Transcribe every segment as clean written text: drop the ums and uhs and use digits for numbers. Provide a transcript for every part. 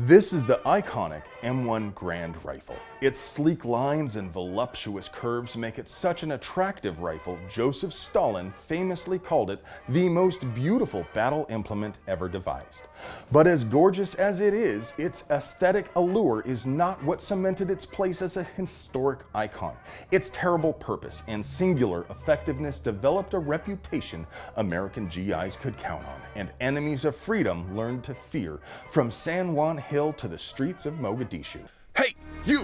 This is the iconic M1 Grand Rifle. Its sleek lines and voluptuous curves make it such an attractive rifle. Joseph Stalin famously called it the most beautiful battle implement ever devised. But as gorgeous as it is, its aesthetic allure is not what cemented its place as a historic icon. Its terrible purpose and singular effectiveness developed a reputation American GIs could count on, and enemies of freedom learned to fear, from San Juan Hill to the streets of Mogadishu. Hey, you!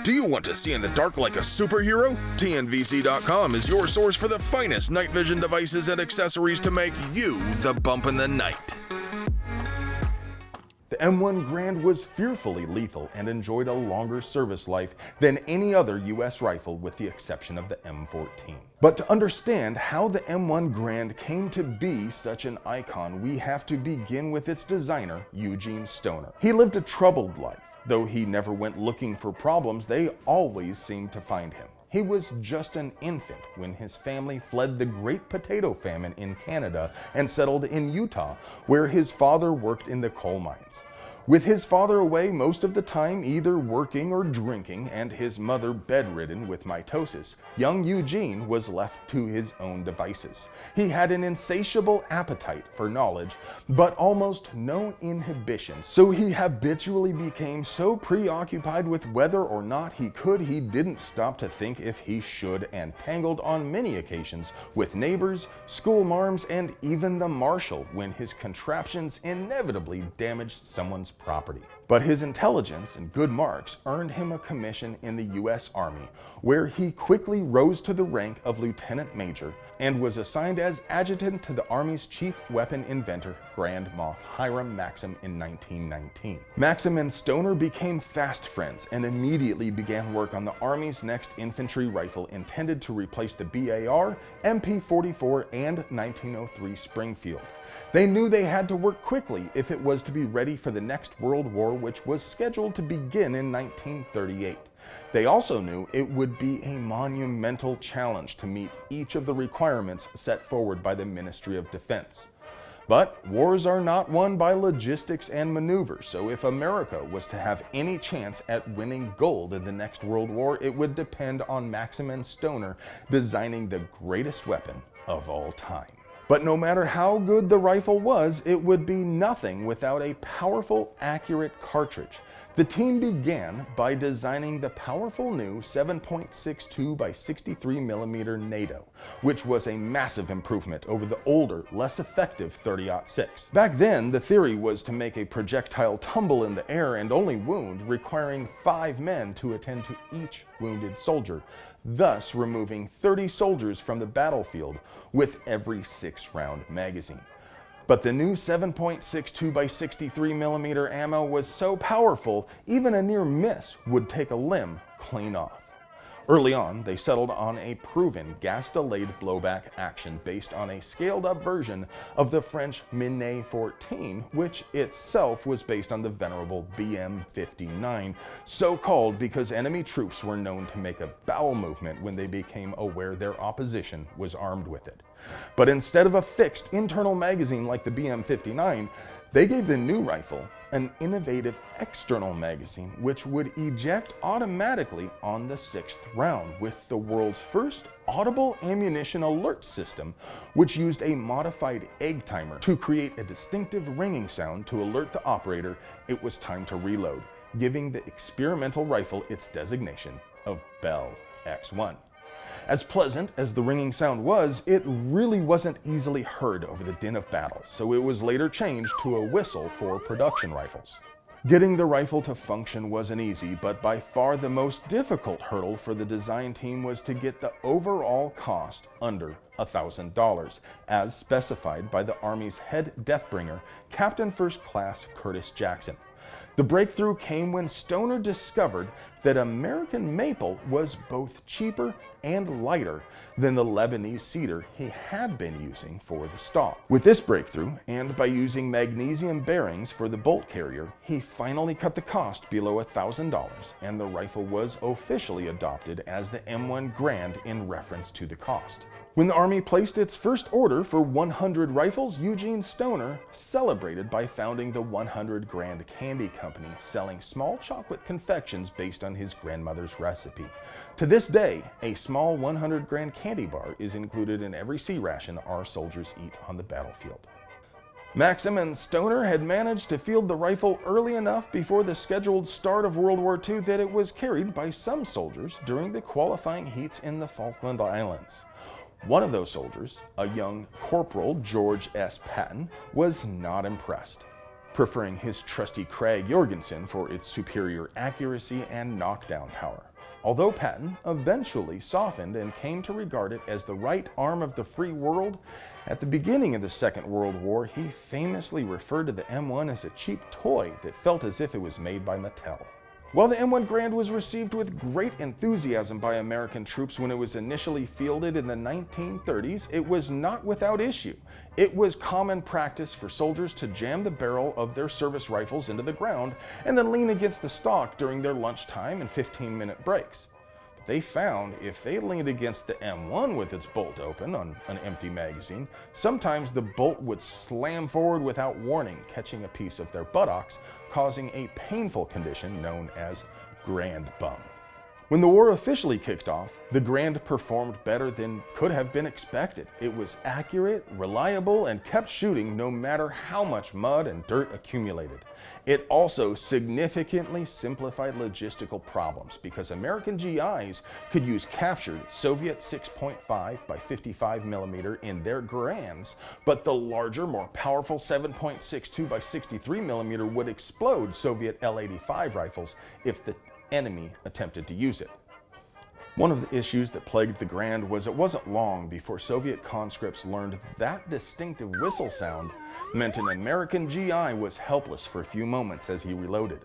Do you want to see in the dark like a superhero? TNVC.com is your source for the finest night vision devices and accessories to make you the bump in the night. The M1 Grand was fearfully lethal and enjoyed a longer service life than any other US rifle with the exception of the M14. But to understand how the M1 Grand came to be such an icon, we have to begin with its designer, Eugene Stoner. He lived a troubled life. Though he never went looking for problems, they always seemed to find him. He was just an infant when his family fled the Great Potato Famine in Canada and settled in Utah, where his father worked in the coal mines. With his father away most of the time, either working or drinking, and his mother bedridden with mitosis, young Eugene was left to his own devices. He had an insatiable appetite for knowledge, but almost no inhibitions, so he habitually became so preoccupied with whether or not he didn't stop to think if he should, and tangled on many occasions with neighbors, school marms, and even the marshal when his contraptions inevitably damaged someone's property. But his intelligence and good marks earned him a commission in the US Army, where he quickly rose to the rank of lieutenant major and was assigned as adjutant to the Army's chief weapon inventor, Grand Moff Hiram Maxim, in 1919. Maxim and Stoner became fast friends and immediately began work on the Army's next infantry rifle intended to replace the BAR, MP-44, and 1903 Springfield. They knew they had to work quickly if it was to be ready for the next World War, which was scheduled to begin in 1938. They also knew it would be a monumental challenge to meet each of the requirements set forward by the Ministry of Defense. But wars are not won by logistics and maneuvers, so if America was to have any chance at winning gold in the next World War, it would depend on Maxim and Stoner designing the greatest weapon of all time. But no matter how good the rifle was, it would be nothing without a powerful, accurate cartridge. The team began by designing the powerful new 7.62 by 63mm NATO, which was a massive improvement over the older, less effective 30-06. Back then, the theory was to make a projectile tumble in the air and only wound, requiring 5 men to attend to each wounded soldier, thus removing 30 soldiers from the battlefield with every 6-round magazine. But the new 7.62 by 63mm ammo was so powerful, even a near miss would take a limb clean off. Early on, they settled on a proven gas-delayed blowback action based on a scaled-up version of the French Minet 14, which itself was based on the venerable BM-59, so called because enemy troops were known to make a bowel movement when they became aware their opposition was armed with it. But instead of a fixed internal magazine like the BM-59, they gave the new rifle an innovative external magazine which would eject automatically on the 6th round, with the world's first audible ammunition alert system, which used a modified egg timer to create a distinctive ringing sound to alert the operator it was time to reload, giving the experimental rifle its designation of Bell X1. As pleasant as the ringing sound was, it really wasn't easily heard over the din of battle, so it was later changed to a whistle for production rifles. Getting the rifle to function wasn't easy, but by far the most difficult hurdle for the design team was to get the overall cost under $1,000, as specified by the Army's head deathbringer, Captain First Class Curtis Jackson. The breakthrough came when Stoner discovered that American maple was both cheaper and lighter than the Lebanese cedar he had been using for the stock. With this breakthrough, and by using magnesium bearings for the bolt carrier, he finally cut the cost below $1,000, and the rifle was officially adopted as the M1 Grand in reference to the cost. When the Army placed its first order for 100 rifles, Eugene Stoner celebrated by founding the 100 Grand Candy Company, selling small chocolate confections based on his grandmother's recipe. To this day, a small 100 Grand candy bar is included in every sea ration our soldiers eat on the battlefield. Maxim and Stoner had managed to field the rifle early enough before the scheduled start of World War II that it was carried by some soldiers during the qualifying heats in the Falkland Islands. One of those soldiers, a young Corporal George S. Patton, was not impressed, preferring his trusty Krag Jorgensen for its superior accuracy and knockdown power. Although Patton eventually softened and came to regard it as the right arm of the free world, at the beginning of the Second World War, he famously referred to the M1 as a cheap toy that felt as if it was made by Mattel. While the M1 Grand was received with great enthusiasm by American troops when it was initially fielded in the 1930s, it was not without issue. It was common practice for soldiers to jam the barrel of their service rifles into the ground and then lean against the stock during their lunchtime and 15-minute breaks. They found if they leaned against the M1 with its bolt open on an empty magazine, sometimes the bolt would slam forward without warning, catching a piece of their buttocks, causing a painful condition known as Grand Bum. When the war officially kicked off, the Grand performed better than could have been expected. It was accurate, reliable, and kept shooting no matter how much mud and dirt accumulated. It also significantly simplified logistical problems because American GIs could use captured Soviet 6.5 by 55 millimeter in their Grands, but the larger, more powerful 7.62 by 63 millimeter would explode Soviet L-85 rifles if the enemy attempted to use it. One of the issues that plagued the Grand was it wasn't long before Soviet conscripts learned that distinctive whistle sound meant an American GI was helpless for a few moments as he reloaded.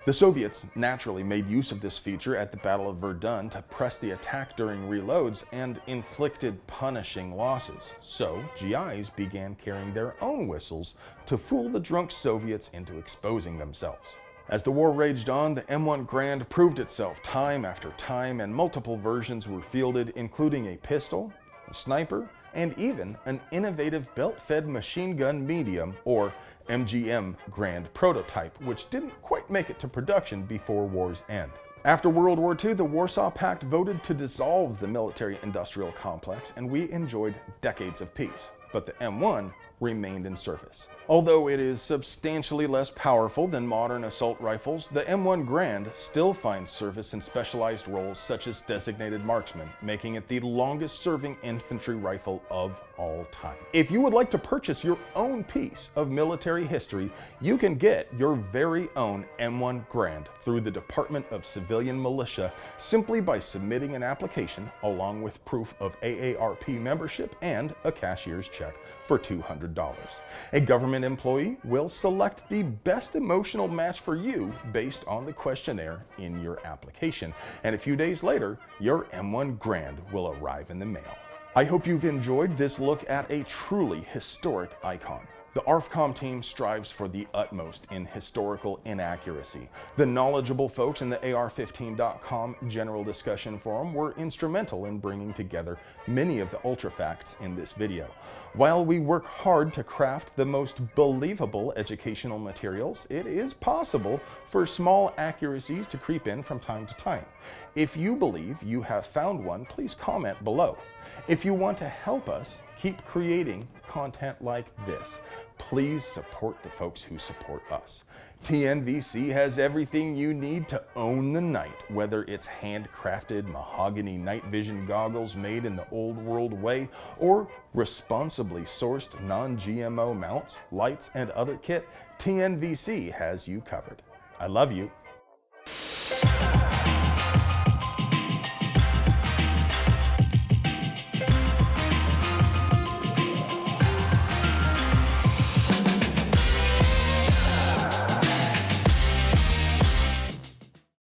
The Soviets naturally made use of this feature at the Battle of Verdun to press the attack during reloads and inflicted punishing losses. So GIs began carrying their own whistles to fool the drunk Soviets into exposing themselves. As the war raged on, the M1 Grand proved itself time after time, and multiple versions were fielded, including a pistol, a sniper, and even an innovative belt-fed machine gun medium, or MGM Grand prototype, which didn't quite make it to production before war's end. After World War II, the Warsaw Pact voted to dissolve the military-industrial complex, and we enjoyed decades of peace. But the M1 remained in service. Although it is substantially less powerful than modern assault rifles, the M1 Grand still finds service in specialized roles such as designated marksman, making it the longest-serving infantry rifle of all time. If you would like to purchase your own piece of military history, you can get your very own M1 Grand through the Department of Civilian Militia simply by submitting an application along with proof of AARP membership and a cashier's check for $200. A government employee will select the best emotional match for you based on the questionnaire in your application, and a few days later, your M1 Grand will arrive in the mail. I hope you've enjoyed this look at a truly historic icon. The ARFCOM team strives for the utmost in historical inaccuracy. The knowledgeable folks in the AR15.com general discussion forum were instrumental in bringing together many of the ultra facts in this video. While we work hard to craft the most believable educational materials, it is possible for small accuracies to creep in from time to time. If you believe you have found one, please comment below. If you want to help us keep creating content like this, please support the folks who support us. TNVC has everything you need to own the night, whether it's handcrafted mahogany night vision goggles made in the old world way, or responsibly sourced non-GMO mounts, lights, and other kit. TNVC has you covered. I love you.